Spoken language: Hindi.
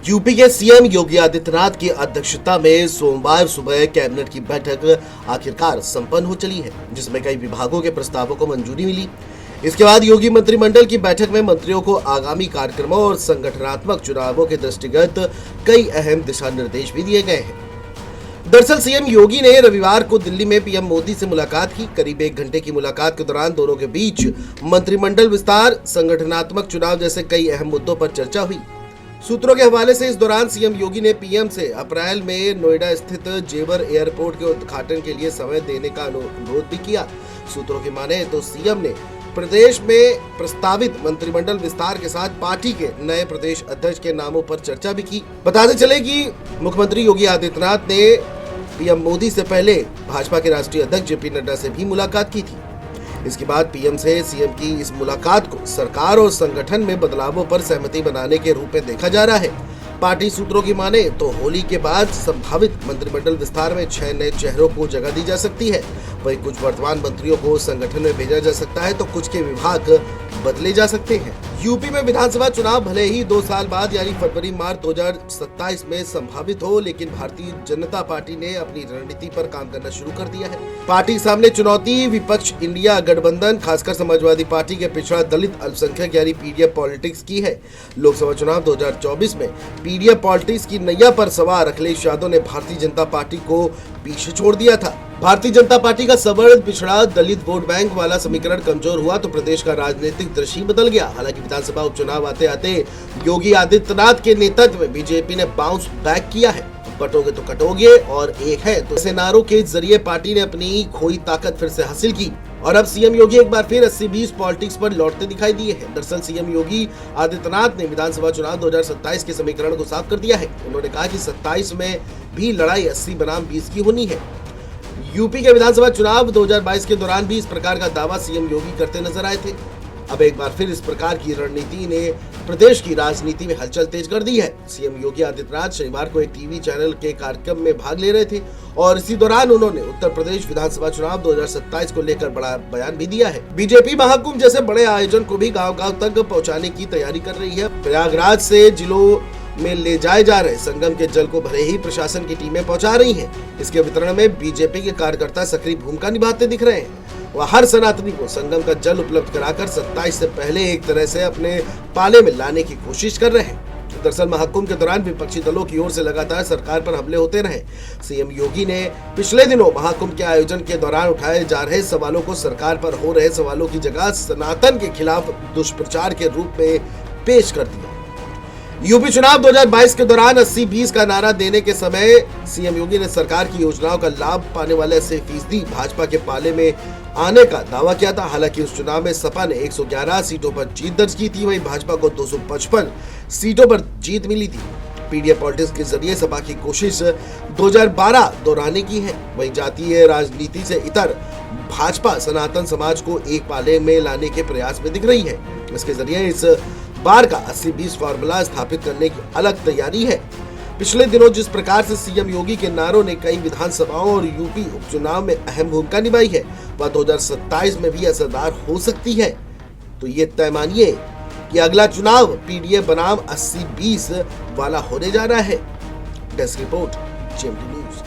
यूपी के सीएम योगी आदित्यनाथ की अध्यक्षता में सोमवार सुबह कैबिनेट की बैठक आखिरकार संपन्न हो चली है, जिसमें कई विभागों के प्रस्तावों को मंजूरी मिली। इसके बाद योगी मंत्रिमंडल की बैठक में मंत्रियों को आगामी कार्यक्रमों और संगठनात्मक चुनावों के दृष्टिगत कई अहम दिशा निर्देश भी दिए गए हैं। दरअसल सीएम योगी ने रविवार को दिल्ली में पीएम मोदी से मुलाकात की। करीब 1 घंटे की मुलाकात के दौरान दोनों के बीच मंत्रिमंडल विस्तार, संगठनात्मक चुनाव जैसे कई अहम मुद्दों पर चर्चा हुई। सूत्रों के हवाले से इस दौरान सीएम योगी ने पीएम से अप्रैल में नोएडा स्थित जेवर एयरपोर्ट के उद्घाटन के लिए समय देने का अनुरोध भी किया। सूत्रों की माने तो सीएम ने प्रदेश में प्रस्तावित मंत्रिमंडल विस्तार के साथ पार्टी के नए प्रदेश अध्यक्ष के नामों पर चर्चा भी की। बताते चले कि मुख्यमंत्री योगी आदित्यनाथ ने पीएम मोदी से पहले भाजपा के राष्ट्रीय अध्यक्ष जेपी नड्डा से भी मुलाकात की थी। इसके बाद पीएम से सीएम की इस मुलाकात को सरकार और संगठन में बदलावों पर सहमति बनाने के रूप में देखा जा रहा है। पार्टी सूत्रों की माने तो होली के बाद संभावित मंत्रिमंडल विस्तार में 6 नए चेहरों को जगह दी जा सकती है। वहीं कुछ वर्तमान मंत्रियों को संगठन में भेजा जा सकता है तो कुछ के विभाग बदले जा सकते हैं। यूपी में विधानसभा चुनाव भले ही 2 साल बाद यानी फरवरी-मार्च 2027 में संभावित हो, लेकिन भारतीय जनता पार्टी ने अपनी रणनीति पर काम करना शुरू कर दिया है। पार्टी के सामने चुनौती विपक्ष इंडिया गठबंधन, खासकर समाजवादी पार्टी के पिछड़ा दलित अल्पसंख्यक यानी पीडीएफ पॉलिटिक्स की है। लोकसभा चुनाव 2024 में पीडीएफ पॉलिटिक्स की नैया पर सवार अखिलेश यादव ने भारतीय जनता पार्टी को पीछे छोड़ दिया था। भारतीय जनता पार्टी का सवर्ण, पिछड़ा, दलित वोट बैंक वाला समीकरण कमजोर हुआ तो प्रदेश का राजनीतिक दृश्य बदल गया। हालांकि विधानसभा उपचुनाव आते आते योगी आदित्यनाथ के नेतृत्व में बीजेपी ने बाउंस बैक किया है। बटोगे तो कटोगे और एक है तो ऐसे नारों के जरिए पार्टी ने अपनी खोई ताकत फिर से हासिल की और अब सीएम योगी एक बार फिर 80-20 पॉलिटिक्स पर लौटते दिखाई दिए हैं। दरअसल सीएम योगी आदित्यनाथ ने विधानसभा चुनाव 2027 के समीकरण को साफ कर दिया है। उन्होंने कहा कि 27 में भी लड़ाई 80 बनाम 20 की होनी है। यूपी के विधानसभा चुनाव 2022 के दौरान भी इस प्रकार का दावा सीएम योगी करते नजर आए थे। अब एक बार फिर इस प्रकार की रणनीति ने प्रदेश की राजनीति में हलचल तेज कर दी है। सीएम योगी आदित्यनाथ शनिवार को एक टीवी चैनल के कार्यक्रम में भाग ले रहे थे और इसी दौरान उन्होंने उत्तर प्रदेश विधानसभा चुनाव 2027 को लेकर बड़ा बयान भी दिया है। बीजेपी महाकुंभ जैसे बड़े आयोजन को भी गांव-गांव तक पहुंचाने की तैयारी कर रही है। प्रयागराज से जिलों में ले जाए जा रहे संगम के जल को भले ही प्रशासन की टीमें पहुंचा रही हैं, इसके वितरण में बीजेपी के कार्यकर्ता सक्रिय भूमिका निभाते दिख रहे हैं। वह हर सनातनी को संगम का जल उपलब्ध कराकर 27 से पहले एक तरह से अपने पाले में लाने की कोशिश कर रहे हैं। दरअसल महाकुंभ के दौरान विपक्षी दलों की ओर से लगातार सरकार पर हमले होते रहे। सीएम योगी ने पिछले दिनों महाकुंभ के आयोजन के दौरान उठाए जा रहे सवालों को सरकार पर हो रहे सवालों की जगह सनातन के खिलाफ दुष्प्रचार के रूप में पेश कर दिया। यूपी चुनाव 2022 के दौरान 80-20 का नारा देने के समय सीएम योगी ने सरकार की योजनाओं का लाभ पाने वाले 80% भाजपा के पाले में आने का दावा किया था। हालांकि उस चुनाव में सपा ने 111 सीटों पर जीत दर्ज की थी, वहीं भाजपा को 255 सीटों पर जीत मिली थी। पीडीएफ पॉलिटिक्स के जरिए सपा की कोशिश 2012 दोहराने की है। वहीं जातीय राजनीति से इतर भाजपा सनातन समाज को एक पाले में लाने के प्रयास में दिख रही है। इसके जरिए इस बार का 80-20 फार्मूला स्थापित करने की अलग तैयारी है। पिछले दिनों जिस प्रकार से सीएम योगी के नारों ने कई विधानसभाओं और यूपी उपचुनाव में अहम भूमिका निभाई है, वह 2027 में भी असरदार हो सकती है। तो ये तय मानिए कि अगला चुनाव पीडीएफ बनाम 80-20 वाला होने जा रहा है। Desk report, GMT news.